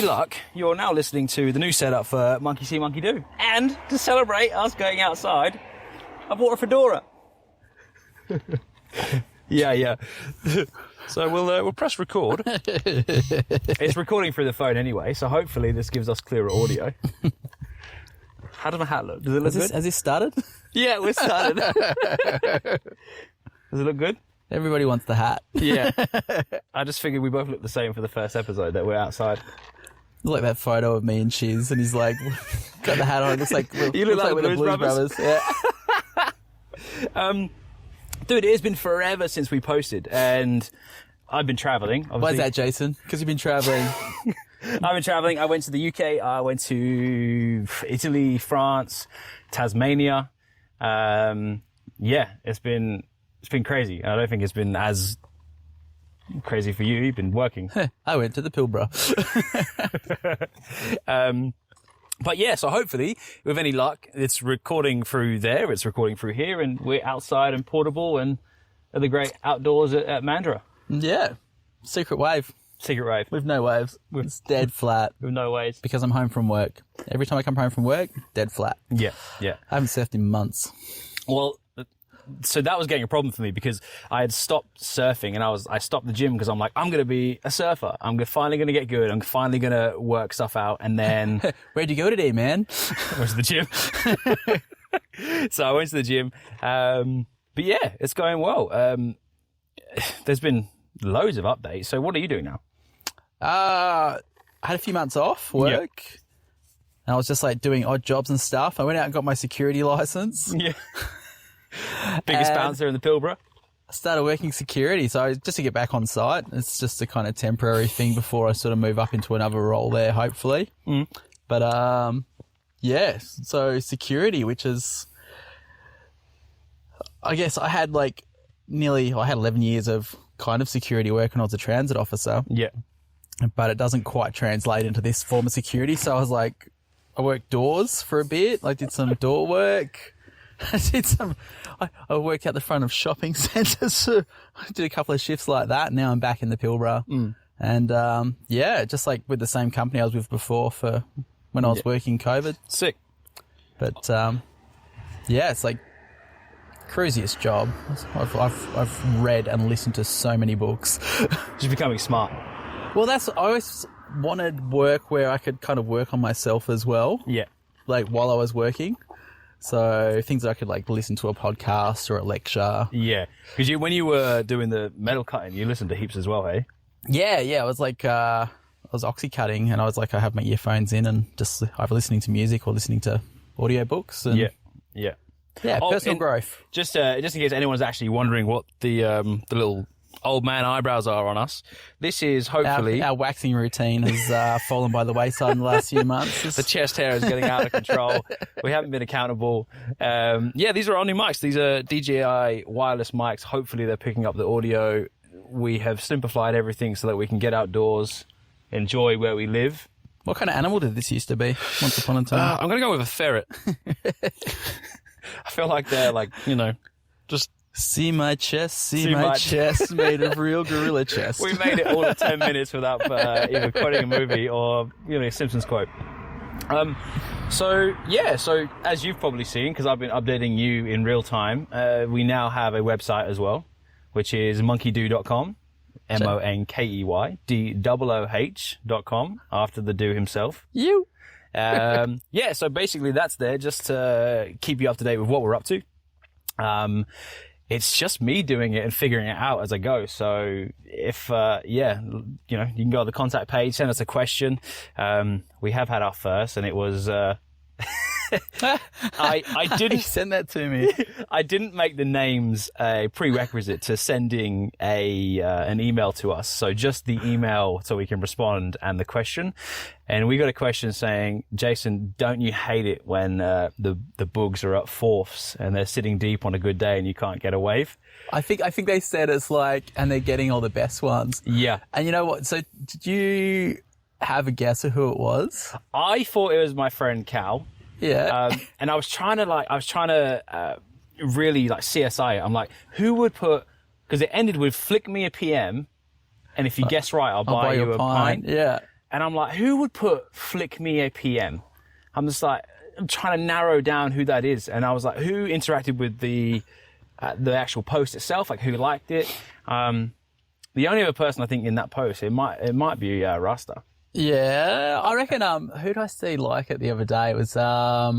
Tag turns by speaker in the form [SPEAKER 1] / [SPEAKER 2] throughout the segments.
[SPEAKER 1] luck, you're now listening to the new setup for Monkey See, Monkey Do. And to celebrate us going outside, I bought a fedora. Yeah. So we'll press record. It's recording through the phone anyway, so hopefully this gives us clearer audio. How does my hat look? Does it look good?
[SPEAKER 2] Has this started?
[SPEAKER 1] Yeah, we're started. Does it look good?
[SPEAKER 2] Everybody wants the hat.
[SPEAKER 1] Yeah. I just figured we both look the same for the first episode, that we're outside.
[SPEAKER 2] Like that photo of me and Shiz, and he's like, got the hat on. It looks like
[SPEAKER 1] you look like the Blues Brothers.
[SPEAKER 2] Yeah.
[SPEAKER 1] Dude, it has been forever since we posted, and I've been travelling.
[SPEAKER 2] Why is that, Jason? Because you've been travelling.
[SPEAKER 1] I've been travelling. I went to the UK. I went to Italy, France, Tasmania. It's been crazy. I don't think it's been as crazy for you. You've been working.
[SPEAKER 2] I went to the Pilbara.
[SPEAKER 1] But yeah, so hopefully, with any luck, it's recording through there, it's recording through here, and we're outside and portable and at the great outdoors at Mandurah.
[SPEAKER 2] Yeah. Secret wave.
[SPEAKER 1] Secret wave.
[SPEAKER 2] With no waves. It's dead flat.
[SPEAKER 1] With no waves.
[SPEAKER 2] Because I'm home from work. Every time I come home from work, dead flat.
[SPEAKER 1] Yeah.
[SPEAKER 2] I haven't surfed in months.
[SPEAKER 1] Well, so that was getting a problem for me because I had stopped surfing and I stopped the gym because I'm like, I'm going to be a surfer. I'm finally going to get good. I'm finally going to work stuff out. And then...
[SPEAKER 2] Where'd you go today, man?
[SPEAKER 1] I went to the gym. So I went to the gym. But yeah, it's going well. There's been loads of updates. So what are you doing now?
[SPEAKER 2] I had a few months off work. Yep. And I was just like doing odd jobs and stuff. I went out and got my security license.
[SPEAKER 1] Yeah. Biggest bouncer in the Pilbara.
[SPEAKER 2] I started working security, so just to get back on site. It's just a kind of temporary thing before I sort of move up into another role there, hopefully.
[SPEAKER 1] Mm.
[SPEAKER 2] But, so security, which is, I guess I had I had 11 years of kind of security work when I was a transit officer.
[SPEAKER 1] Yeah.
[SPEAKER 2] But it doesn't quite translate into this form of security. So I was like, I worked doors for a bit, did some door work. I worked out the front of shopping centres. So I did a couple of shifts like that. Now I'm back in the Pilbara.
[SPEAKER 1] Mm.
[SPEAKER 2] And, just with the same company I was with before for when I was working COVID.
[SPEAKER 1] Sick.
[SPEAKER 2] But, it's craziest job. I've read and listened to so many books.
[SPEAKER 1] Just becoming smart.
[SPEAKER 2] Well, I always wanted work where I could kind of work on myself as well.
[SPEAKER 1] Yeah.
[SPEAKER 2] While I was working. So things that I could listen to a podcast or a lecture.
[SPEAKER 1] Yeah. Because when you were doing the metal cutting, you listened to heaps as well, hey?
[SPEAKER 2] Yeah. I was I was oxy cutting and I was I have my earphones in and just either listening to music or listening to audiobooks. And
[SPEAKER 1] Yeah,
[SPEAKER 2] personal growth.
[SPEAKER 1] Just in case anyone's actually wondering what the little old man eyebrows are on us, this is hopefully...
[SPEAKER 2] Our waxing routine has fallen by the wayside in the last few months.
[SPEAKER 1] The chest hair is getting out of control. We haven't been accountable. These are our new mics. These are DJI wireless mics. Hopefully they're picking up the audio. We have simplified everything so that we can get outdoors, enjoy where we live.
[SPEAKER 2] What kind of animal did this used to be once upon a time?
[SPEAKER 1] I'm going to go with a ferret. I feel like they're just...
[SPEAKER 2] See my chest, see my chest made of real gorilla chest.
[SPEAKER 1] We made it all in 10 minutes without either quoting a movie or, a Simpsons quote. So as you've probably seen, because I've been updating you in real time, we now have a website as well, which is monkeydoo.com, MONKEYDOOH.com, after the do himself.
[SPEAKER 2] You.
[SPEAKER 1] So basically that's there just to keep you up to date with what we're up to. It's just me doing it and figuring it out as I go. So if, you can go to the contact page, send us a question. We have had our first and it was, I didn't
[SPEAKER 2] send that to me.
[SPEAKER 1] I didn't make the names a prerequisite to sending an email to us. So just the email so we can respond and the question. And we got a question saying, Jason, don't you hate it when the boogs are at fourths and they're sitting deep on a good day and you can't get a wave?
[SPEAKER 2] I think they said it's and they're getting all the best ones.
[SPEAKER 1] Yeah.
[SPEAKER 2] And you know what? So did you have a guess of who it was?
[SPEAKER 1] I thought it was my friend Cal.
[SPEAKER 2] Yeah.
[SPEAKER 1] And I was trying to really CSI it. I'm like, who would put, because it ended with flick me a PM and if you guess right, I'll buy you a pint.
[SPEAKER 2] Yeah.
[SPEAKER 1] and I'm like, who would put flick me a PM? I'm just like, I'm trying to narrow down who that is. And I was like, who interacted with the actual post itself? Like, who liked it? The only other person I think in that post, it might be Rasta.
[SPEAKER 2] Yeah, I reckon. Who did I see like it the other day? It was I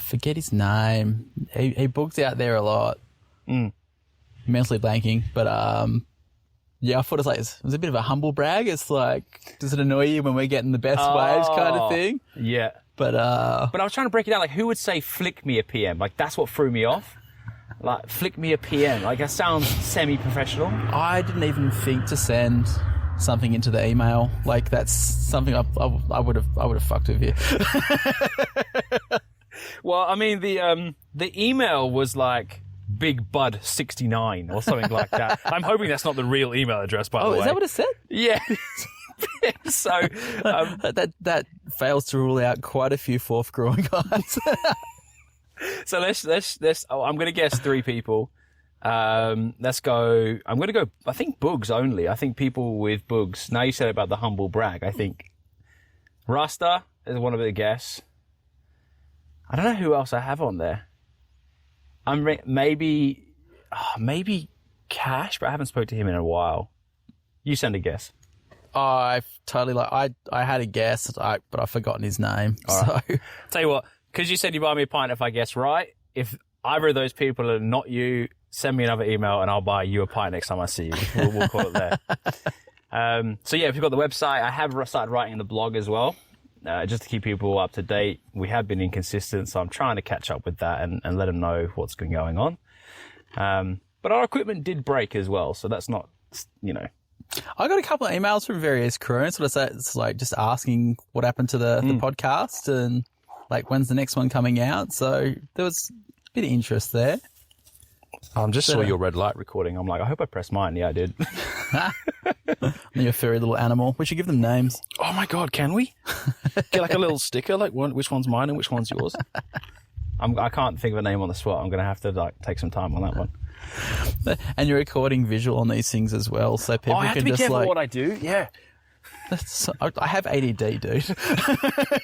[SPEAKER 2] forget his name. He books out there a lot. Mentally blanking, but yeah, I thought it was a bit of a humble brag. It's like, does it annoy you when we're getting the best waves kind of thing?
[SPEAKER 1] Yeah.
[SPEAKER 2] But
[SPEAKER 1] I was trying to break it down. Like, who would say flick me a PM? Like, that's what threw me off. Like, flick me a PM. Like, that sounds semi-professional.
[SPEAKER 2] I didn't even think to send something into the email. Like, that's something I would have fucked with you.
[SPEAKER 1] Well, I mean, the email was like Big Bud 69 or something like that. I'm hoping that's not the real email address, by the way.
[SPEAKER 2] Oh, is that what it said?
[SPEAKER 1] Yeah. So
[SPEAKER 2] that fails to rule out quite a few fourth growing guys.
[SPEAKER 1] So let's I'm going to guess 3 people. Let's go. I'm going to go, I think Bugs only. I think people with Bugs. Now you said about the humble brag. I think Rasta is one of the guess. I don't know who else I have on there. Maybe Cash, but I haven't spoke to him in a while. You send a guess.
[SPEAKER 2] I've totally I had a guess, but I've forgotten his name.
[SPEAKER 1] Right. So tell you what, because you said you buy me a pint if I guess right. If either of those people are not you, send me another email and I'll buy you a pint next time I see you. We'll call it there. So yeah, if you've got the website, I have started writing the blog as well, just to keep people up to date. We have been inconsistent, so I'm trying to catch up with that and let them know what's been going on. But our equipment did break as well, so that's not,
[SPEAKER 2] I got a couple of emails from various crews. It's like just asking what happened to the podcast and like when's the next one coming out. So there was a bit of interest there.
[SPEAKER 1] I just saw your red light recording. I'm like, I hope I pressed mine. Yeah, I did.
[SPEAKER 2] You're a furry little animal. We should give them names.
[SPEAKER 1] Oh my God, can we? Get like a little sticker, like which one's mine and which one's yours? I can't think of a name on the spot. I'm going to have to take some time on that one.
[SPEAKER 2] And you're recording visual on these things as well, so people
[SPEAKER 1] I have
[SPEAKER 2] can
[SPEAKER 1] to be
[SPEAKER 2] just
[SPEAKER 1] careful what I do. Yeah,
[SPEAKER 2] I have ADD, dude.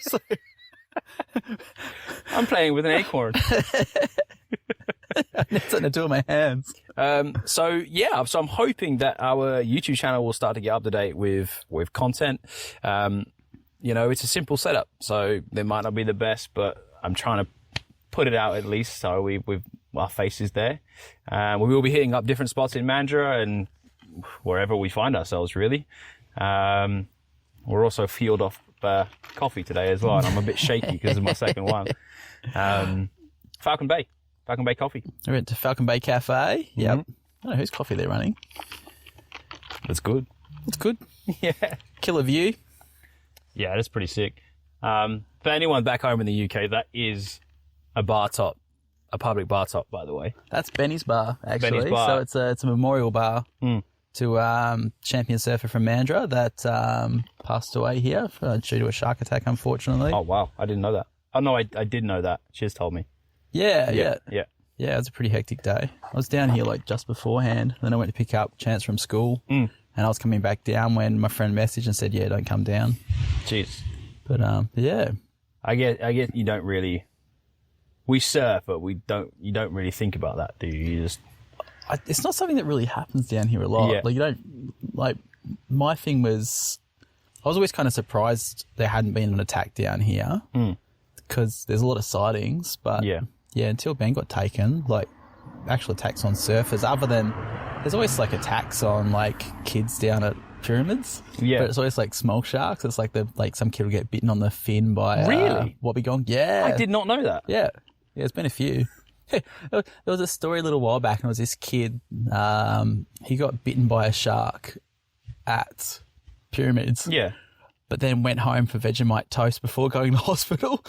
[SPEAKER 2] So,
[SPEAKER 1] I'm playing with an acorn.
[SPEAKER 2] I need something to do with my hands.
[SPEAKER 1] So I'm hoping that our YouTube channel will start to get up to date with content. It's a simple setup, so they might not be the best, but I'm trying to put it out at least so we've our faces there. We will be hitting up different spots in Mandurah and wherever we find ourselves, really. We're also fueled off coffee today as well, and I'm a bit shaky because of my second one. Falcon Bay Coffee.
[SPEAKER 2] We went to Falcon Bay Cafe. Yep. I don't know whose coffee they're running.
[SPEAKER 1] That's good.
[SPEAKER 2] It's good.
[SPEAKER 1] Yeah.
[SPEAKER 2] Killer view.
[SPEAKER 1] Yeah, that's pretty sick. For anyone back home in the UK, that is a bar top. A public bar top, by the way.
[SPEAKER 2] That's Benny's bar, actually.
[SPEAKER 1] Benny's bar.
[SPEAKER 2] So it's a memorial bar to champion surfer from Mandurah that passed away here due to a shark attack, unfortunately.
[SPEAKER 1] Oh, wow. I didn't know that. Oh, no, I did know that. She just told me.
[SPEAKER 2] Yeah.
[SPEAKER 1] Yeah,
[SPEAKER 2] it was a pretty hectic day. I was down here like just beforehand. Then I went to pick up Chance from school. And I was coming back down when my friend messaged and said, yeah, don't come down.
[SPEAKER 1] Jeez.
[SPEAKER 2] But yeah.
[SPEAKER 1] I guess you don't really... We surf, but you don't really think about that, do you? You just...
[SPEAKER 2] It's not something that really happens down here a lot.
[SPEAKER 1] Yeah.
[SPEAKER 2] Like, you don't... Like, my thing was... I was always kind of surprised there hadn't been an attack down here. Because there's a lot of sightings, but... Yeah, until Ben got taken, like, actual attacks on surfers, other than... There's always, like, attacks on, like, kids down at pyramids.
[SPEAKER 1] Yeah.
[SPEAKER 2] But it's always, like, small sharks. It's like some kid will get bitten on the fin by...
[SPEAKER 1] Really?
[SPEAKER 2] Wobbegong. Yeah.
[SPEAKER 1] I did not know that.
[SPEAKER 2] Yeah. Yeah, there's been a few. There was a story a little while back, and it was this kid. He got bitten by a shark at pyramids.
[SPEAKER 1] Yeah.
[SPEAKER 2] But then went home for Vegemite toast before going to hospital.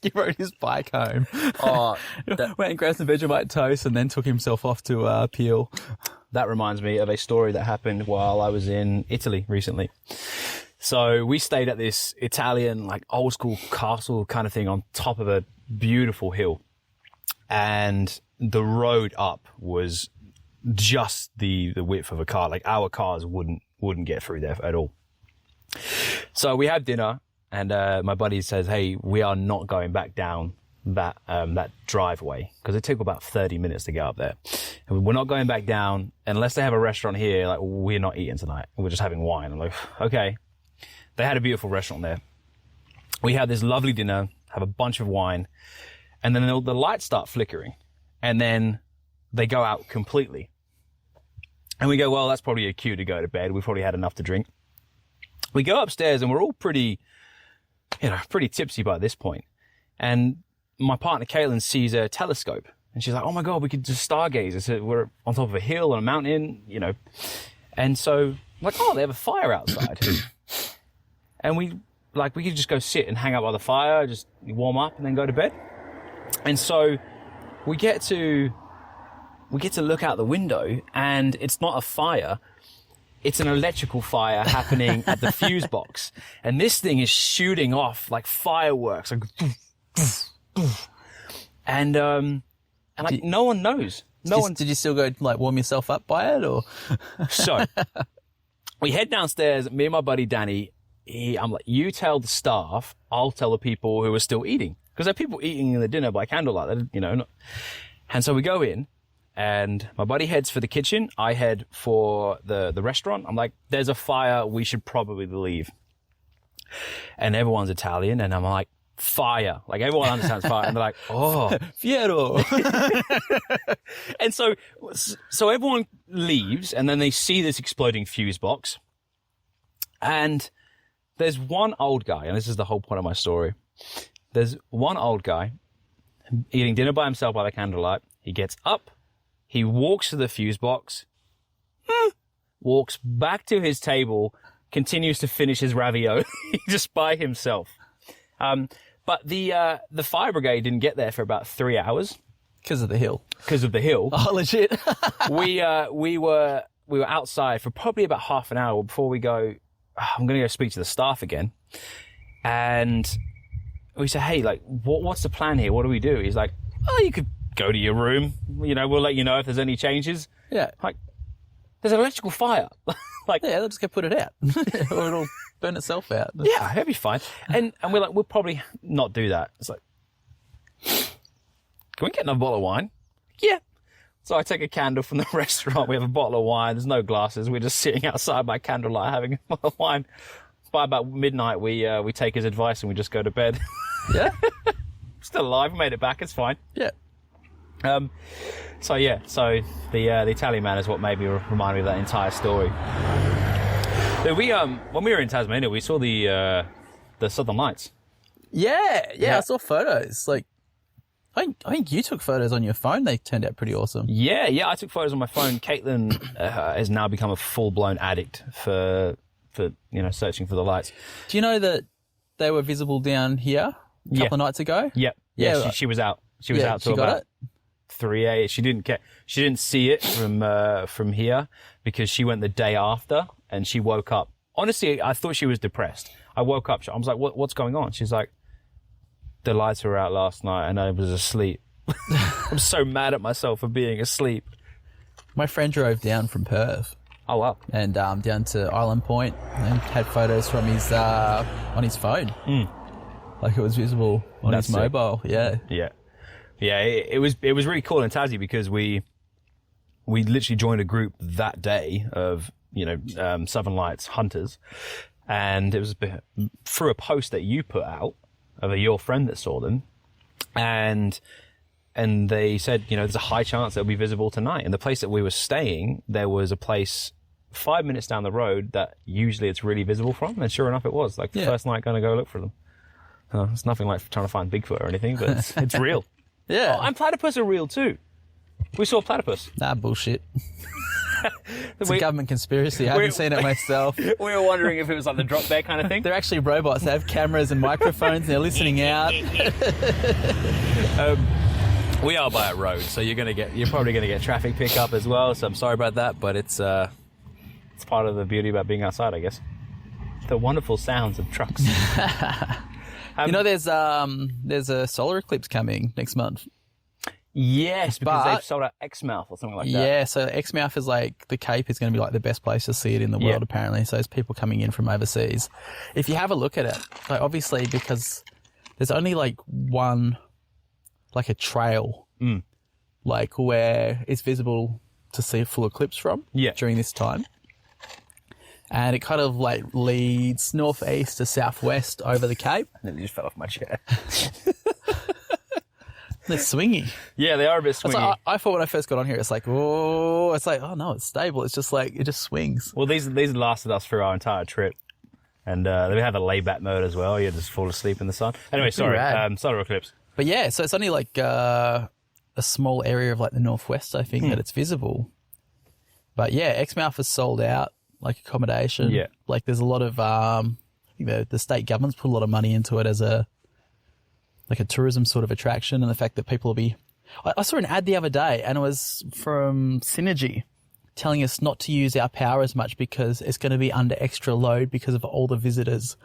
[SPEAKER 2] He rode his bike home.
[SPEAKER 1] Oh,
[SPEAKER 2] went and grabbed some Vegemite toast and then took himself off to Peel.
[SPEAKER 1] That reminds me of a story that happened while I was in Italy recently. So we stayed at this Italian, like, old school castle kind of thing on top of a beautiful hill. And the road up was just the width of a car. Like, our cars wouldn't get through there at all. So we have dinner, and my buddy says, "Hey, we are not going back down that driveway because it took about 30 minutes to get up there. And we're not going back down unless they have a restaurant here. Like, we're not eating tonight. We're just having wine." I'm like, okay. They had a beautiful restaurant there. We had this lovely dinner, have a bunch of wine, and then the lights start flickering, and then they go out completely. And we go, well, that's probably a cue to go to bed. We've probably had enough to drink. We go upstairs, and we're all pretty tipsy by this point. And my partner, Caitlin, sees a telescope, and she's like, oh my God, we could just stargaze. I said, we're on top of a hill on a mountain, And so I'm like, oh, they have a fire outside. And we could just go sit and hang out by the fire, just warm up and then go to bed. And so we get to look out the window, and it's not a fire. It's an electrical fire happening at the fuse box. And this thing is shooting off like fireworks. Like, and no one knows.
[SPEAKER 2] Did you still go like warm yourself up by it, or?
[SPEAKER 1] So we head downstairs, me and my buddy Danny. I'm like, you tell the staff, I'll tell the people who are still eating. Because there are people eating the dinner by candlelight, And so we go in, and my buddy heads for the kitchen. I head for the restaurant. I'm like, there's a fire. We should probably leave. And everyone's Italian, and I'm like, fire. Like, everyone understands fire. And they're like, oh.
[SPEAKER 2] Fiero.
[SPEAKER 1] And so everyone leaves, and then they see this exploding fuse box. And there's one old guy, and this is the whole point of my story. There's one old guy eating dinner by himself by the candlelight. He gets up, he walks to the fuse box, walks back to his table, continues to finish his ravioli just by himself. But the fire brigade didn't get there for about 3 hours.
[SPEAKER 2] Because of the hill.
[SPEAKER 1] Because of the hill.
[SPEAKER 2] Oh, legit.
[SPEAKER 1] We were outside for probably about half an hour before we go, I'm going to go speak to the staff again. And we said, hey, like, what's the plan here? What do we do? He's like, oh, you could go to your room. We'll let you know if there's any changes.
[SPEAKER 2] Yeah.
[SPEAKER 1] Like, there's an electrical fire. Like,
[SPEAKER 2] yeah, they'll just go put it out. Or it'll burn itself out.
[SPEAKER 1] Yeah, it'll be fine. And we're like, we'll probably not do that. It's like, can we get another bottle of wine? Yeah. So I take a candle from the restaurant. We have a bottle of wine. There's no glasses. We're just sitting outside by candlelight having a bottle of wine. By about midnight, we take his advice and we just go to bed.
[SPEAKER 2] Yeah.
[SPEAKER 1] Still alive. We made it back. It's fine.
[SPEAKER 2] Yeah.
[SPEAKER 1] So the Italian man is what made me remind me of that entire story. When we were in Tasmania, we saw the Southern Lights.
[SPEAKER 2] Yeah. I saw photos. Like, I think you took photos on your phone. They turned out pretty awesome.
[SPEAKER 1] Yeah, I took photos on my phone. Caitlin has now become a full-blown addict for searching for the lights.
[SPEAKER 2] Do you know that they were visible down here a couple of nights ago?
[SPEAKER 1] Yep. Yeah, she was out. She was out till about 3 a.m. She didn't see it from here because she went the day after, and she woke up. Honestly, I thought she was depressed. I woke up. I was like, what's going on? She's like, the lights were out last night and I was asleep. I'm so mad at myself for being asleep.
[SPEAKER 2] My friend drove down from Perth.
[SPEAKER 1] Oh, wow.
[SPEAKER 2] And down to Island Point and had photos from his on his phone. Like, it was visible on his mobile. Yeah. It was really cool in Tassie because we literally joined a group that day of Southern Lights hunters, and it was through a post that you put out of your friend that saw them, and they said, there's a high chance they'll be visible tonight. And the place that we were staying, there was a place 5 minutes down the road that usually it's really visible from, and sure enough it was. Like, the first night going to go look for them. It's nothing like trying to find Bigfoot or anything, but it's real. Yeah.
[SPEAKER 1] Oh, and platypus are real too. We saw platypus.
[SPEAKER 2] Nah, bullshit. It's a government conspiracy. I haven't seen it myself.
[SPEAKER 1] We were wondering if it was like the drop bear kind of thing.
[SPEAKER 2] They're actually robots. They have cameras and microphones. And they're listening out.
[SPEAKER 1] We are by a road, so you're probably gonna get traffic pickup as well. So I'm sorry about that, but it's part of the beauty about being outside, I guess. The wonderful sounds of trucks.
[SPEAKER 2] There's a solar eclipse coming next month.
[SPEAKER 1] Yes, because they've sold out Exmouth or something like that.
[SPEAKER 2] Yeah, so Exmouth is like, the Cape is going to be like the best place to see it in the world, apparently. So there's people coming in from overseas. If you have a look at it, like obviously because there's only like one, like a trail, like where it's visible to see a full eclipse from during this time. And it kind of like leads northeast to southwest over the Cape.
[SPEAKER 1] And it just fell off my chair.
[SPEAKER 2] They're swingy.
[SPEAKER 1] Yeah, they are a bit swingy.
[SPEAKER 2] Like, I thought when I first got on here, it's like, oh no, it's stable. It's just like, it just swings.
[SPEAKER 1] Well, these lasted us through our entire trip. And they have a layback mode as well. You just fall asleep in the sun. Anyway, sorry, solar eclipse.
[SPEAKER 2] But yeah, so it's only like a small area of like the northwest, I think, that it's visible. But yeah, Exmouth is sold out, like accommodation.
[SPEAKER 1] Yeah.
[SPEAKER 2] Like there's a lot of, I think the state government's put a lot of money into it as a tourism sort of attraction, and the fact that people will be... I saw an ad the other day, and it was from Synergy telling us not to use our power as much because it's going to be under extra load because of all the visitors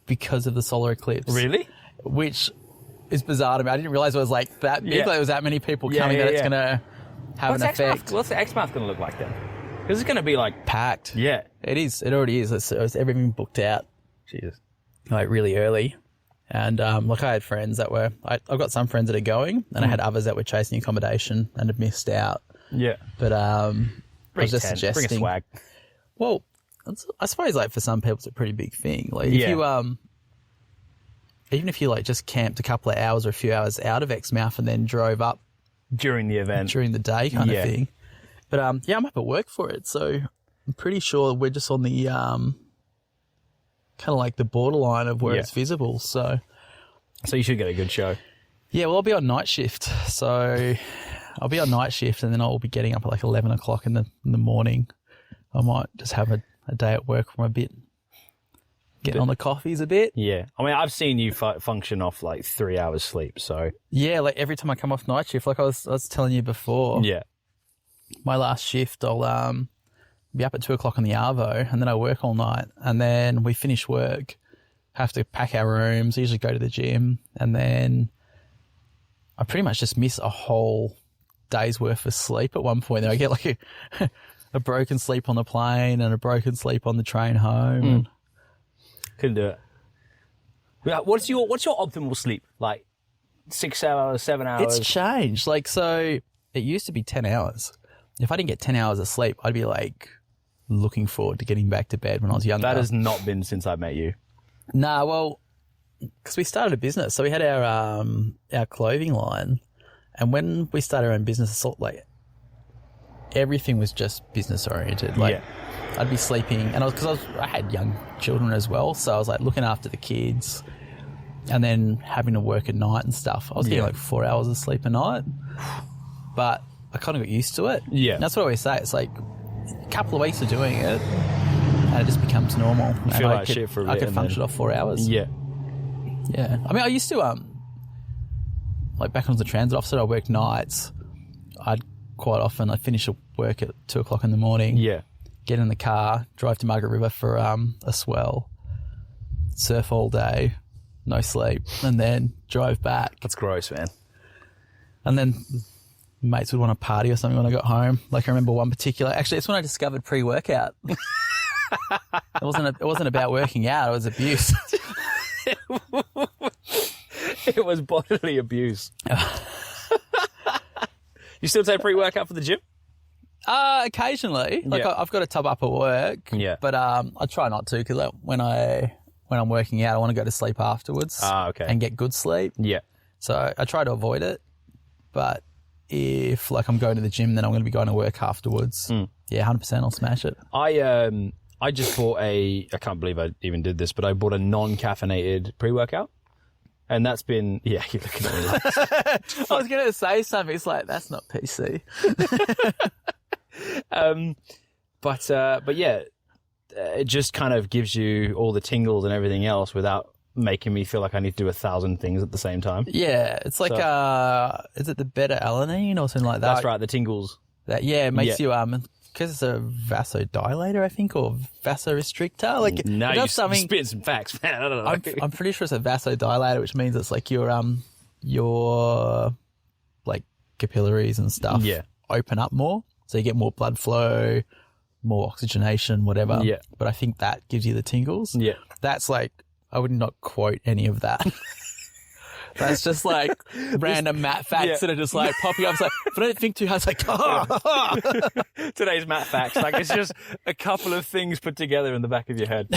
[SPEAKER 2] because of the solar eclipse.
[SPEAKER 1] Really?
[SPEAKER 2] Which is bizarre to me. I didn't realize it was like that big, like there was that many people coming that it's going to have an effect.
[SPEAKER 1] What's the Exmouth going to look like then? Because it's going to be like...
[SPEAKER 2] Packed.
[SPEAKER 1] Yeah.
[SPEAKER 2] It is. It already is. It's everything booked out.
[SPEAKER 1] Jesus.
[SPEAKER 2] Like really early. And like I had friends that were, I've got some friends that are going, and I had others that were chasing accommodation and had missed out.
[SPEAKER 1] Yeah.
[SPEAKER 2] But I was just suggesting.
[SPEAKER 1] Bring a swag.
[SPEAKER 2] Well, I suppose like for some people it's a pretty big thing. Like if you even if you like just camped a couple of hours or a few hours out of Exmouth and then drove up
[SPEAKER 1] during the event,
[SPEAKER 2] during the day kind of thing. But I'm up at work for it, so I'm pretty sure we're just on the kind of like the borderline of where it's visible. So
[SPEAKER 1] you should get a good show.
[SPEAKER 2] Yeah, well, I'll be on night shift. So I'll be on night shift, and then I'll be getting up at like 11 o'clock in the morning. I might just have a day at work from a bit, getting on the coffees a bit.
[SPEAKER 1] Yeah. I mean, I've seen you function off like 3 hours sleep, so.
[SPEAKER 2] Yeah, like every time I come off night shift, like I was telling you before.
[SPEAKER 1] Yeah.
[SPEAKER 2] My last shift, I'll be up at 2 o'clock on the Arvo, and then I work all night, and then we finish work, have to pack our rooms, usually go to the gym, and then I pretty much just miss a whole day's worth of sleep at one point. Then I get like a broken sleep on the plane and a broken sleep on the train home.
[SPEAKER 1] Couldn't do it. What's your optimal sleep? Like 6 hours, 7 hours?
[SPEAKER 2] It's changed. Like, so it used to be 10 hours. If I didn't get 10 hours of sleep, I'd be like looking forward to getting back to bed when I was younger.
[SPEAKER 1] That has not been since I met you.
[SPEAKER 2] Nah, well, because we started a business. So we had our clothing line. And when we started our own business, like everything was just business oriented. Like I'd be sleeping, and I had young children as well. So I was like looking after the kids and then having to work at night and stuff. I was getting like 4 hours of sleep a night, but I kind of got used to it. Yeah. And that's what I always say. It's like a couple of weeks of doing it and it just becomes normal.
[SPEAKER 1] You feel like shit for a bit.
[SPEAKER 2] I could function off 4 hours.
[SPEAKER 1] Yeah.
[SPEAKER 2] Yeah. I mean, I used to, like back when I was a transit officer, I worked nights. I'd finish work at 2 o'clock in the morning.
[SPEAKER 1] Yeah.
[SPEAKER 2] Get in the car, drive to Margaret River for a swell, surf all day, no sleep, and then drive back.
[SPEAKER 1] That's gross, man. And
[SPEAKER 2] then mates would want to party or something when I got home. Like I remember one particular, actually it's when I discovered pre-workout. It wasn't about working out, it was abuse.
[SPEAKER 1] It was bodily abuse. You still take pre-workout for the gym?
[SPEAKER 2] Occasionally. Like I've got a tub up at work. Yeah. But I try not to, because when I'm working out, I want to go to sleep afterwards.
[SPEAKER 1] Okay.
[SPEAKER 2] And get good sleep. Yeah. So I try to avoid it. But if like I'm going to the gym, then I'm going to be going to work afterwards. Yeah, 100% I'll smash it.
[SPEAKER 1] I just bought I can't believe I even did this, but I bought a non-caffeinated pre-workout. And that's been, you're looking at me like...
[SPEAKER 2] I was going to say something. It's like, that's not PC.
[SPEAKER 1] But yeah, it just kind of gives you all the tingles and everything else without making me feel like I need to do 1,000 things at the same time.
[SPEAKER 2] Yeah, it's like, is it the beta-alanine or something like that?
[SPEAKER 1] That's right, the tingles.
[SPEAKER 2] It makes you, because it's a vasodilator, I think, or vasorestrictor. Like,
[SPEAKER 1] no, you're spitting some facts, man. I don't know.
[SPEAKER 2] I'm pretty sure it's a vasodilator, which means it's like your like capillaries and stuff open up more. So you get more blood flow, more oxygenation, whatever.
[SPEAKER 1] Yeah.
[SPEAKER 2] But I think that gives you the tingles.
[SPEAKER 1] Yeah.
[SPEAKER 2] That's like, I would not quote any of that. That's just like random Matt facts that are just like popping up. It's like, if I don't think too hard, it's like,
[SPEAKER 1] Today's Matt facts. Like, it's just a couple of things put together in the back of your head.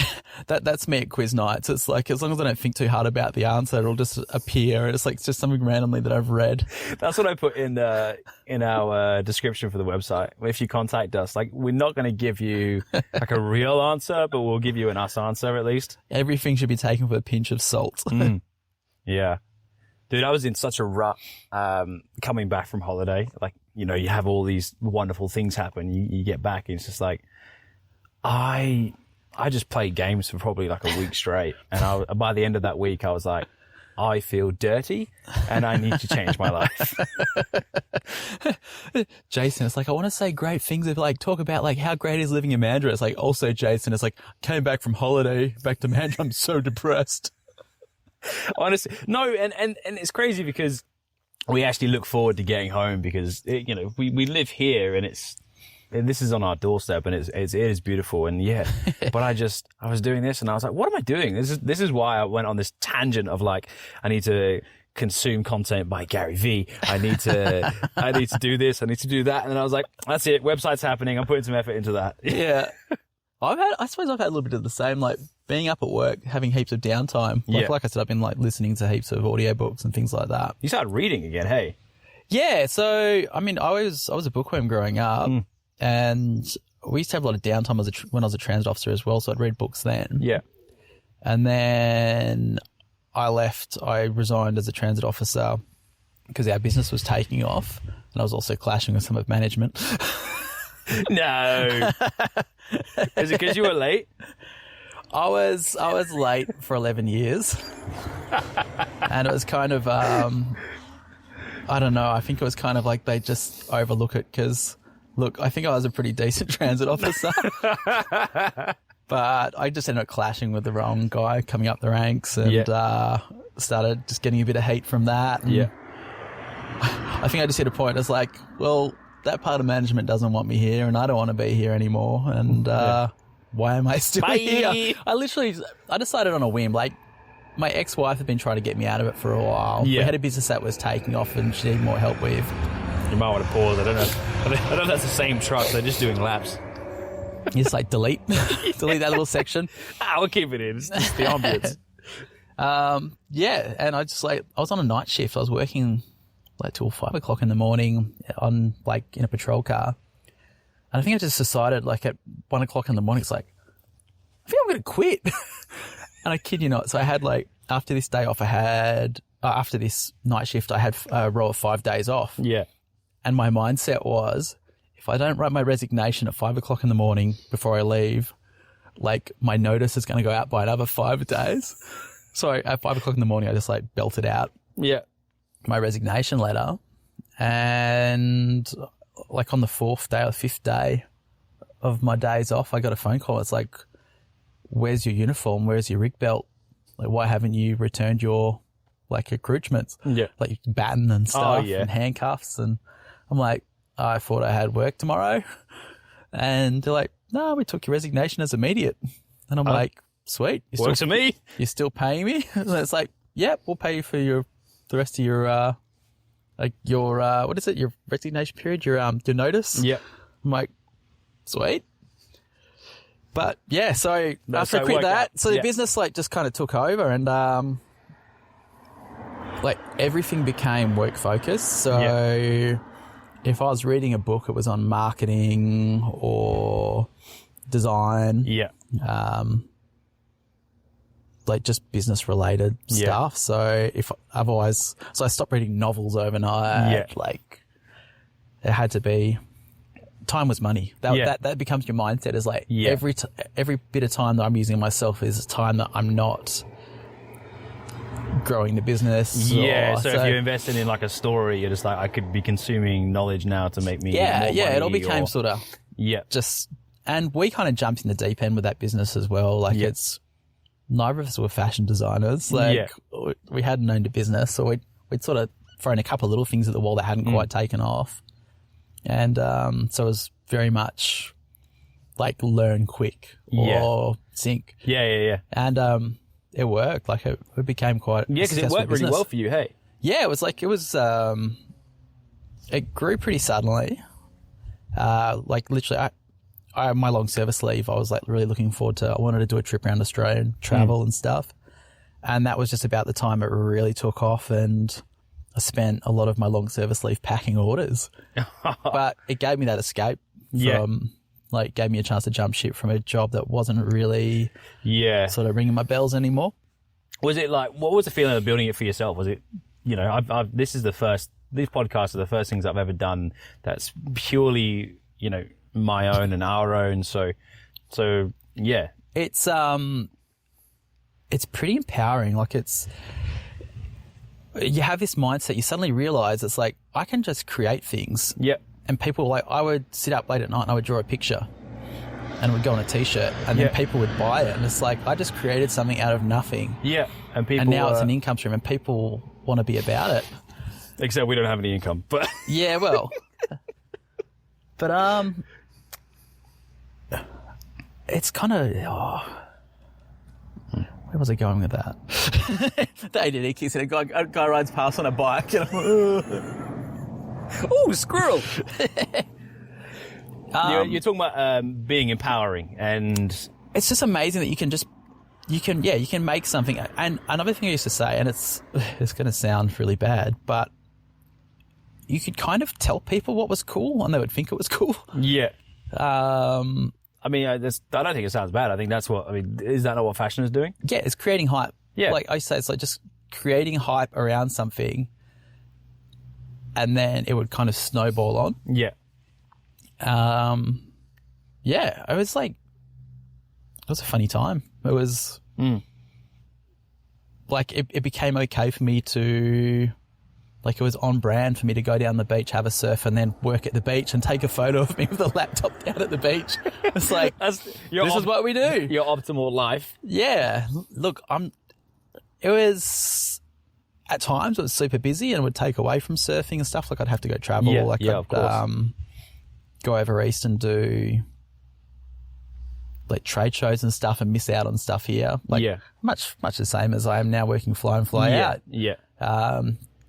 [SPEAKER 2] That's me at quiz nights. It's like, as long as I don't think too hard about the answer, it'll just appear. And it's like, it's just something randomly that I've read.
[SPEAKER 1] That's what I put in our description for the website. If you contact us, like, we're not going to give you like a real answer, but we'll give you an us answer at least.
[SPEAKER 2] Everything should be taken with a pinch of salt.
[SPEAKER 1] Yeah. Dude, I was in such a rut coming back from holiday. Like, you know, you have all these wonderful things happen. You get back and it's just like, I just played games for probably like a week straight. And by the end of that week, I was like, I feel dirty and I need to change my life.
[SPEAKER 2] Jason, it's like, I want to say great things of like, talk about like how great is living in Mandurah. It's like, also Jason, it's like, came back from holiday, back to Mandurah. I'm so depressed.
[SPEAKER 1] Honestly, no, and it's crazy because we actually look forward to getting home because you know we live here and this is on our doorstep and it is beautiful and but I was doing this and I was like, what am I doing? This is why I went on this tangent of like, I need to consume content by Gary Vee. I need to do this. I need to do that. And then I was like, that's it. Website's happening. I'm putting some effort into that.
[SPEAKER 2] Yeah. I suppose I've had a little bit of the same, like being up at work, having heaps of downtime. Like I said, I've been like listening to heaps of audiobooks and things like that.
[SPEAKER 1] You started reading again, hey?
[SPEAKER 2] Yeah. So, I mean, I was a bookworm growing up and we used to have a lot of downtime when I was a transit officer as well. So I'd read books then.
[SPEAKER 1] Yeah.
[SPEAKER 2] And then I resigned as a transit officer because our business was taking off and I was also clashing with some of management.
[SPEAKER 1] No. Is it because you were late?
[SPEAKER 2] I was late for 11 years. And it was kind of, I don't know, I think it was kind of like they just overlook it because, look, I think I was a pretty decent transit officer. But I just ended up clashing with the wrong guy coming up the ranks and started just getting a bit of hate from that. And I think I just hit a point. It's like, well, that part of management doesn't want me here and I don't want to be here anymore. And why am I still here? I decided on a whim. Like, my ex-wife had been trying to get me out of it for a while. We had a business that was taking off and she needed more help with.
[SPEAKER 1] You might want to pause. I don't know if that's the same truck. They're just doing laps.
[SPEAKER 2] You just like delete that little section.
[SPEAKER 1] We'll keep it in. It's just the ambience.
[SPEAKER 2] And I was on a night shift. I was working like till 5 o'clock in the morning on like in a patrol car. And I think I just decided like at 1 o'clock in the morning, it's like, I think I'm going to quit. And I kid you not. So I had like, after this day off, after this night shift, I had a row of 5 days off.
[SPEAKER 1] Yeah.
[SPEAKER 2] And my mindset was, if I don't write my resignation at 5 o'clock in the morning before I leave, like my notice is going to go out by another 5 days. So at 5 o'clock in the morning, I just like belted out my resignation letter. And like on the 4th day or 5th day of my days off, I got a phone call. It's like, where's your uniform? Where's your rig belt? Like, why haven't you returned your like accoutrements?
[SPEAKER 1] Yeah.
[SPEAKER 2] Like your baton and stuff and handcuffs. And I'm like, I thought I had work tomorrow. And they're like, no, we took your resignation as immediate. And I'm like, sweet.
[SPEAKER 1] Works for me.
[SPEAKER 2] You're still paying me? And it's like, yep, we'll pay you for the rest of your, what is it? Your resignation period, your notice.
[SPEAKER 1] Yep.
[SPEAKER 2] I'm like, sweet. But yeah, so after I quit that, the business like just kind of took over and, like everything became work focused. So if I was reading a book, it was on marketing or design. Yeah. Like just business related stuff. So I stopped reading novels overnight. Yeah. Like it had to be, time was money. That becomes your mindset is like every bit of time that I'm using myself is time that I'm not growing the business.
[SPEAKER 1] Yeah. So if you're investing in like a story, you're just like, I could be consuming knowledge now to make me more money.
[SPEAKER 2] It all became sort of just, and we kind of jumped in the deep end with that business as well. Like it's, neither of us were fashion designers. Like we hadn't owned a business, so we'd sort of throwing a couple of little things at the wall that hadn't quite taken off. And so it was very much like learn quick or sink.
[SPEAKER 1] Yeah.
[SPEAKER 2] And it worked. Like it became quite
[SPEAKER 1] because it worked really well for you, hey?
[SPEAKER 2] Yeah, it was it grew pretty suddenly. Like literally, my long service leave, I was like really looking forward to. I wanted to do a trip around Australia and travel and stuff. And that was just about the time it really took off, and I spent a lot of my long service leave packing orders. But it gave me that escape from, like, gave me a chance to jump ship from a job that wasn't really sort of ringing my bells anymore.
[SPEAKER 1] Was it like, what was the feeling of building it for yourself? Was it, you know, these podcasts are the first things I've ever done that's purely, you know, my own and our own. So yeah.
[SPEAKER 2] It's pretty empowering. Like you have this mindset, you suddenly realize it's like, I can just create things.
[SPEAKER 1] Yep.
[SPEAKER 2] And people like, I would sit up late at night and I would draw a picture and it would go on a t-shirt and then people would buy it. And it's like, I just created something out of nothing.
[SPEAKER 1] Yeah. And
[SPEAKER 2] now it's an income stream and people want to be about it.
[SPEAKER 1] Except we don't have any income, but
[SPEAKER 2] yeah, well, but, it's kind of, where was I going with that? The ADD kicks in. A guy rides past on a bike. And
[SPEAKER 1] oh, squirrel! You're talking about being empowering, and
[SPEAKER 2] it's just amazing that you can make something. And another thing I used to say, and it's going to sound really bad, but you could kind of tell people what was cool, and they would think it was cool.
[SPEAKER 1] Yeah. I mean, I don't think it sounds bad. I think that's is that not what fashion is doing?
[SPEAKER 2] Yeah, it's creating hype.
[SPEAKER 1] Yeah.
[SPEAKER 2] Like I say, it's like just creating hype around something and then it would kind of snowball on.
[SPEAKER 1] Yeah.
[SPEAKER 2] Yeah, it was a funny time. It was like, it became okay for me to, like, it was on brand for me to go down the beach, have a surf, and then work at the beach and take a photo of me with a laptop down at the beach. It's like, this is what we do.
[SPEAKER 1] Your optimal life.
[SPEAKER 2] Yeah. Look, it was, at times it was super busy and would take away from surfing and stuff. Like I'd have to go travel.
[SPEAKER 1] Of course.
[SPEAKER 2] Go over east and do like trade shows and stuff and miss out on stuff here. Like much the same as I am now working fly in, fly out.
[SPEAKER 1] Yeah.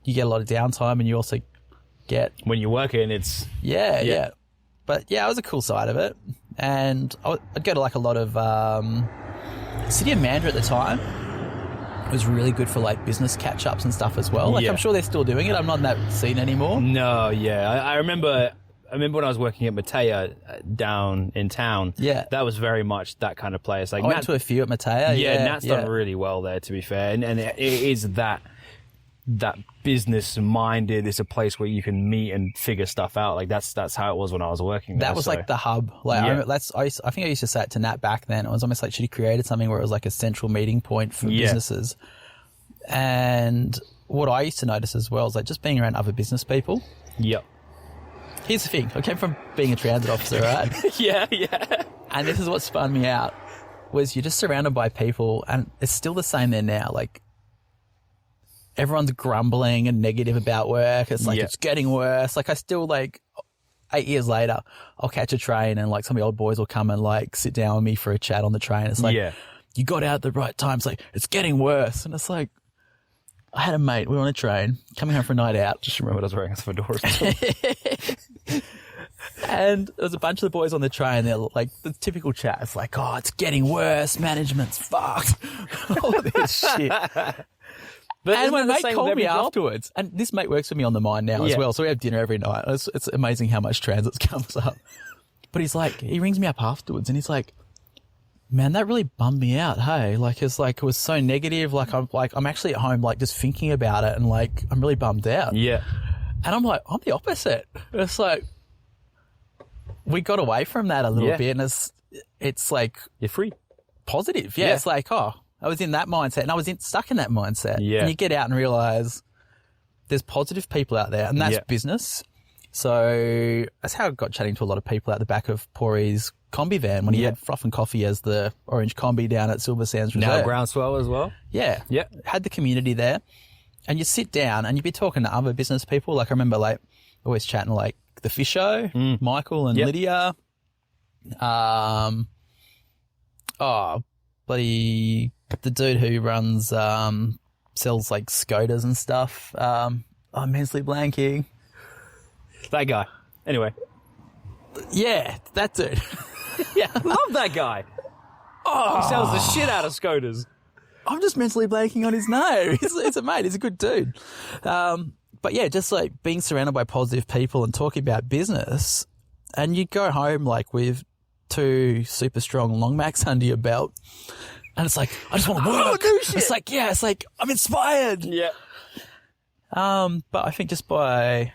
[SPEAKER 2] You get a lot of downtime and you also get...
[SPEAKER 1] When you're working, it's...
[SPEAKER 2] Yeah. But yeah, it was a cool side of it. And I'd go to like a lot of... City of Mandurah at the time was really good for like business catch-ups and stuff as well. Like I'm sure they're still doing it. I'm not in that scene anymore.
[SPEAKER 1] No, yeah. I remember when I was working at Matea down in town. Yeah. That was very much that kind of place. Like
[SPEAKER 2] I went to a few at Matea.
[SPEAKER 1] Yeah, Nat's done really well there, to be fair. And it is that business minded. It's a place where you can meet and figure stuff out. Like that's how it was when I was working there.
[SPEAKER 2] That was like the hub. Like I think I used to say it to Nat back then. It was almost like she created something where it was like a central meeting point for businesses. And what I used to notice as well is like just being around other business people.
[SPEAKER 1] Yep.
[SPEAKER 2] Here's the thing. I came from being a transit officer, right?
[SPEAKER 1] Yeah.
[SPEAKER 2] And this is what spun me out was you're just surrounded by people, and it's still the same there now. Like, everyone's grumbling and negative about work. It's like, it's getting worse. Like, I still, like, 8 years later, I'll catch a train and, like, some of the old boys will come and, like, sit down with me for a chat on the train. It's like, you got out at the right time. It's like, it's getting worse. And it's like, I had a mate. We were on a train coming home for a night out.
[SPEAKER 1] Just remember I was wearing a fedora.
[SPEAKER 2] And there was a bunch of the boys on the train. They're like, the typical chat. It's like, oh, it's getting worse. Management's fucked. All this shit. But and my mate called me afterwards. And this mate works with me on the mine now as well. So we have dinner every night. It's amazing how much transit comes up. But he's like, he rings me up afterwards and he's like, man, that really bummed me out. Hey, like, it's like, it was so negative. I'm actually at home, like, just thinking about it and like, I'm really bummed out.
[SPEAKER 1] Yeah.
[SPEAKER 2] And I'm like, I'm the opposite. It's like, we got away from that a little bit and it's like,
[SPEAKER 1] you're free.
[SPEAKER 2] Positive. Yeah. It's like, oh, I was in that mindset and I was stuck in that mindset.
[SPEAKER 1] Yeah.
[SPEAKER 2] And you get out and realize there's positive people out there and that's business. So that's how I got chatting to a lot of people out the back of Pori's combi van when he had Froth and Coffee as the orange combi down at Silver Sands Reserve.
[SPEAKER 1] Now Groundswell as well.
[SPEAKER 2] Yeah. Had the community there. and you sit down and you'd be talking to other business people. Like I remember like always chatting like the Fish Show, Michael and Lydia. Bloody the dude who runs, sells like Scooters and stuff. I'm mentally blanking.
[SPEAKER 1] That guy. Anyway.
[SPEAKER 2] Yeah, that dude.
[SPEAKER 1] Yeah, I love that guy. Oh, he sells the shit out of Scooters.
[SPEAKER 2] I'm just mentally blanking on his name. He's a mate. He's a good dude. But yeah, just like being surrounded by positive people and talking about business, and you go home like with 2 super strong long macs under your belt, and it's like, I just want to work.
[SPEAKER 1] Do shit.
[SPEAKER 2] It's like, yeah, it's like I'm inspired.
[SPEAKER 1] Yeah.
[SPEAKER 2] But I think just by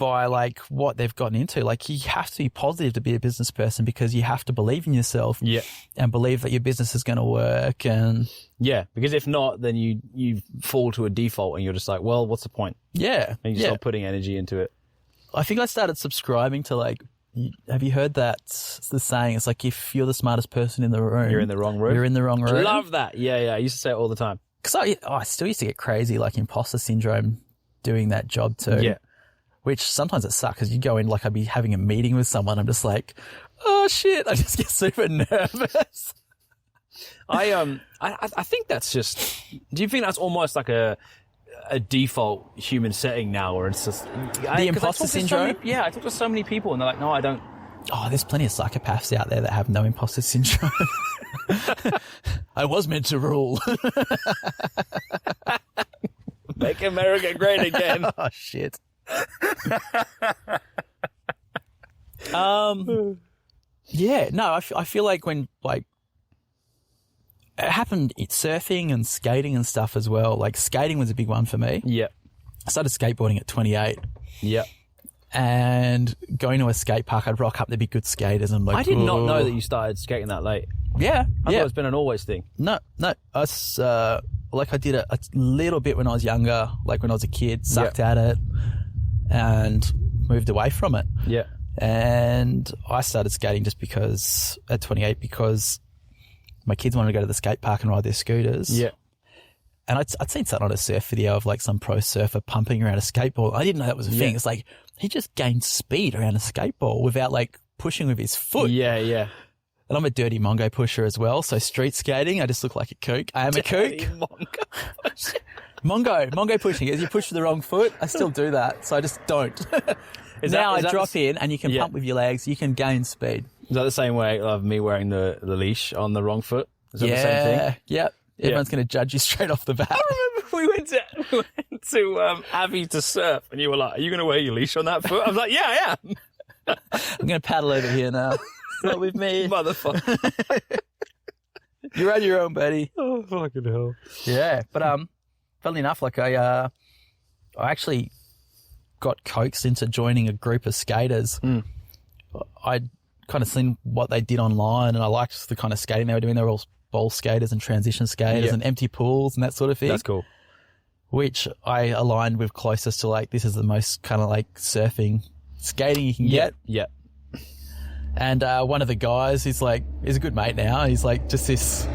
[SPEAKER 2] like what they've gotten into, like you have to be positive to be a business person because you have to believe in yourself and believe that your business is going to work. And
[SPEAKER 1] yeah, because if not, then you fall to a default and you're just like, well, what's the point?
[SPEAKER 2] Yeah.
[SPEAKER 1] And you start putting energy into it.
[SPEAKER 2] I think I started subscribing to like, have you heard that? It's the saying, it's like if you're the smartest person in the room,
[SPEAKER 1] You're in the wrong room.
[SPEAKER 2] You're in the wrong room.
[SPEAKER 1] I love that. Yeah. I used to say it all the time.
[SPEAKER 2] Because I still used to get crazy, like imposter syndrome doing that job too.
[SPEAKER 1] Yeah.
[SPEAKER 2] Which sometimes it sucks because you go in, like I'd be having a meeting with someone. I'm just like, oh shit. I just get super nervous.
[SPEAKER 1] I think that's just, do you think that's almost like a default human setting now, or it's just
[SPEAKER 2] the imposter syndrome?
[SPEAKER 1] I talk to so many people and they're like, no, I don't.
[SPEAKER 2] Oh, there's plenty of psychopaths out there that have no imposter syndrome. I was meant to rule.
[SPEAKER 1] Make America great again.
[SPEAKER 2] Oh shit. Yeah, no, I feel like when like it happened, surfing and skating and stuff as well. Like skating was a big one for me.
[SPEAKER 1] Yeah.
[SPEAKER 2] I started skateboarding at 28.
[SPEAKER 1] Yeah.
[SPEAKER 2] And going to a skate park, I'd rock up, there'd be good skaters. And I'm like,
[SPEAKER 1] I did not know that you started skating that late.
[SPEAKER 2] Yeah.
[SPEAKER 1] I thought it's been an always thing.
[SPEAKER 2] No. I did a little bit when I was younger, like when I was a kid, sucked at it and moved away from it.
[SPEAKER 1] Yeah.
[SPEAKER 2] And I started skating just because, at 28, because my kids wanted to go to the skate park and ride their scooters.
[SPEAKER 1] Yeah.
[SPEAKER 2] And I'd seen something on a surf video of like some pro surfer pumping around a skateboard. I didn't know that was a thing. It's like he just gained speed around a skateboard without like pushing with his foot.
[SPEAKER 1] Yeah, yeah.
[SPEAKER 2] And I'm a dirty Mongo pusher as well. So street skating, I just look like a kook. I am a kook. Mongo pushing. As you push with the wrong foot, I still do that. So I just don't. I drop in and you can pump with your legs. You can gain speed.
[SPEAKER 1] Is that the same way of me wearing the leash on the wrong foot? Is that the same thing?
[SPEAKER 2] Yep. Everyone's going to judge you straight off the bat.
[SPEAKER 1] I remember we went to Abbey to surf and you were like, are you going to wear your leash on that foot? I was like, yeah, I am.
[SPEAKER 2] I'm going to paddle over here now. It's not with me.
[SPEAKER 1] Motherfucker.
[SPEAKER 2] You're on your own, buddy.
[SPEAKER 1] Oh, fucking hell.
[SPEAKER 2] Yeah. But, funnily enough, like I actually got coaxed into joining a group of skaters. I'd kind of seen what they did online and I liked the kind of skating they were doing. They were all bowl skaters and transition skaters and empty pools and that sort of thing.
[SPEAKER 1] That's cool.
[SPEAKER 2] Which I aligned with closest to like, this is the most kind of like surfing, skating you can get.
[SPEAKER 1] Yeah.
[SPEAKER 2] And one of the guys, he's a good mate now. He's like just this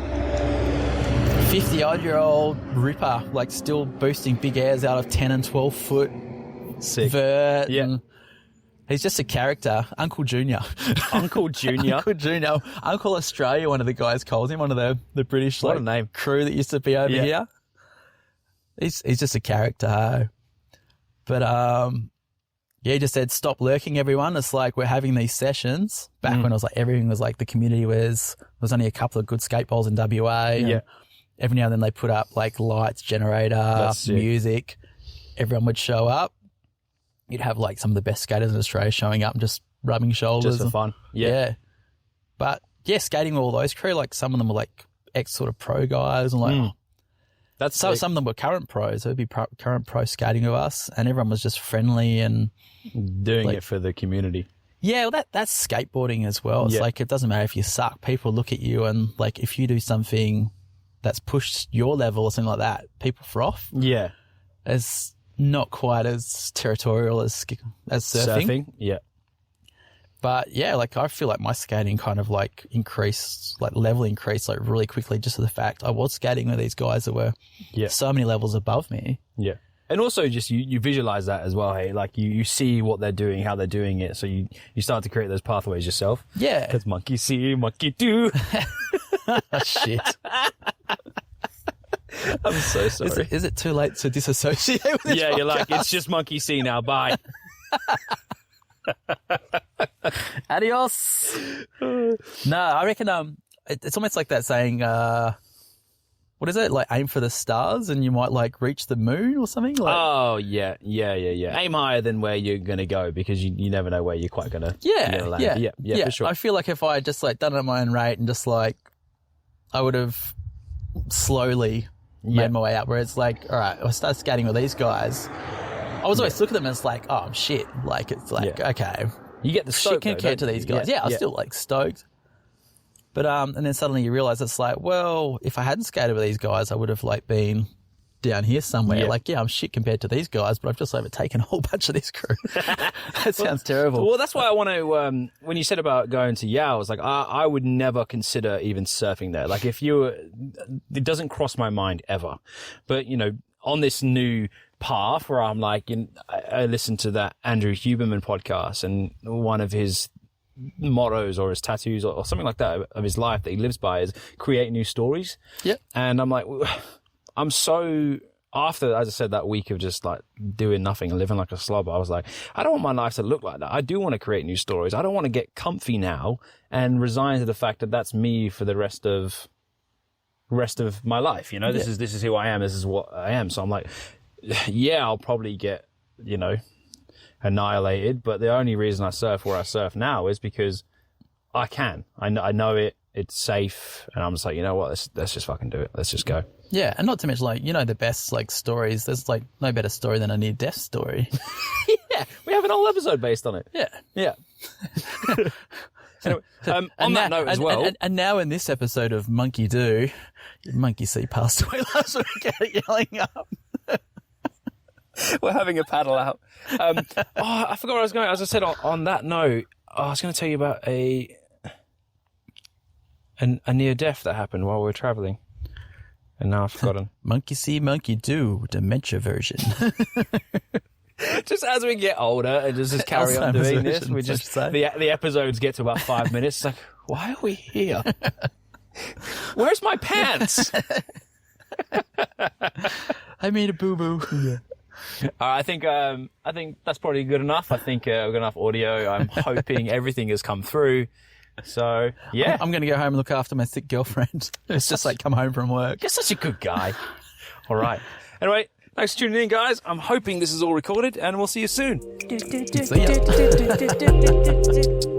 [SPEAKER 2] 50-odd-year-old ripper, like still boosting big airs out of 10 and 12 foot vert.
[SPEAKER 1] Yeah.
[SPEAKER 2] And he's just a character. Uncle Junior.
[SPEAKER 1] Uncle Junior?
[SPEAKER 2] Uncle Junior. Uncle Australia, one of the guys calls him, one of the British
[SPEAKER 1] what a name.
[SPEAKER 2] crew that used to be over here. He's just a character. But he just said, stop lurking, everyone. It's like we're having these sessions. Back when it was like everything was like the community was, there was only a couple of good skate bowls in WA.
[SPEAKER 1] Yeah.
[SPEAKER 2] Every now and then they put up like lights, generator, music. Everyone would show up. You'd have like some of the best skaters in Australia showing up and just rubbing shoulders.
[SPEAKER 1] Just for fun. Yeah.
[SPEAKER 2] But yeah, skating with all those crew, like some of them were like ex sort of pro guys and like, some of them were current pros. So it'd be current pro skating with us and everyone was just friendly and
[SPEAKER 1] doing it for the community.
[SPEAKER 2] Yeah, well that's skateboarding as well. It's like, it doesn't matter if you suck. People look at you and like, if you do something that's pushed your level or something like that, people froth.
[SPEAKER 1] Yeah.
[SPEAKER 2] It's not quite as territorial as surfing.
[SPEAKER 1] Yeah.
[SPEAKER 2] But yeah, like I feel like my skating kind of like increased, like level increased like really quickly just to the fact I was skating with these guys that were so many levels above me.
[SPEAKER 1] Yeah. And also just you visualize that as well, hey? Like you see what they're doing, how they're doing it, so you start to create those pathways yourself.
[SPEAKER 2] Yeah.
[SPEAKER 1] Because monkey see, monkey do.
[SPEAKER 2] Shit.
[SPEAKER 1] I'm so sorry.
[SPEAKER 2] Is it too late to disassociate with this podcast?
[SPEAKER 1] You're like, it's just monkey see now, bye.
[SPEAKER 2] Adios. No, I reckon it's almost like that saying, what is it? Like aim for the stars and you might like reach the moon or something? Like,
[SPEAKER 1] oh, yeah. Aim higher than where you're going to go because you never know where you're quite going to land. Yeah, for sure.
[SPEAKER 2] I feel like if I had just like done it at my own rate and just like, I would have slowly made my way up where it's like, all right, I start skating with these guys. I was always looking at them and it's like, oh shit. Like, it's like, okay.
[SPEAKER 1] You get the stoke
[SPEAKER 2] compared to these guys. Yeah, I was still like stoked. But, and then suddenly you realize it's like, well, if I hadn't skated with these guys, I would have like been down here somewhere. Yeah. Like, I'm shit compared to these guys, but I've just overtaken a whole bunch of this crew. That sounds terrible.
[SPEAKER 1] Well, that's why I want to, when you said about going to Yao, I was like, I would never consider even surfing there. Like it doesn't cross my mind ever. But, on this new path where I'm like, I listened to that Andrew Huberman podcast and one of his mottos or his tattoos or something like that of his life that he lives by is create new stories.
[SPEAKER 2] Yep.
[SPEAKER 1] And I'm like, I'm so, after, as I said, that week of just like doing nothing and living like a slob, I was like, I don't want my life to look like that. I do want to create new stories. I don't want to get comfy now and resign to the fact that that's me for the rest of my life. This is who I am. This is what I am. So I'm like, I'll probably get, annihilated. But the only reason I surf where I surf now is because I can. I know it. It's safe. And I'm just like, you know what? Let's just fucking do it. Let's just go.
[SPEAKER 2] Yeah. And not to mention, like, the best, like, stories. There's, like, no better story than a near-death story.
[SPEAKER 1] Yeah. We have an whole episode based on it.
[SPEAKER 2] Yeah.
[SPEAKER 1] Yeah. Anyway, on that note as well.
[SPEAKER 2] And now in this episode of Monkey Do, Monkey C passed away last week yelling up.
[SPEAKER 1] We're having a paddle out. I forgot where I was going. As I said, on that note, I was going to tell you about a near-death that happened while we were traveling. And now I've forgotten.
[SPEAKER 2] Monkey see, monkey do, dementia version.
[SPEAKER 1] Just as we get older and just carry on doing this, we just the episodes get to about 5 minutes. It's like, why are we here? Where's my pants?
[SPEAKER 2] I made a boo-boo. Yeah.
[SPEAKER 1] I think that's probably good enough. I think we've got enough audio. I'm hoping everything has come through. So, yeah.
[SPEAKER 2] I'm going to go home and look after my sick girlfriend. It's just like come home from work.
[SPEAKER 1] You're such a good guy. All right. Anyway, thanks for tuning in, guys. I'm hoping this is all recorded, and we'll see you soon.
[SPEAKER 2] See ya.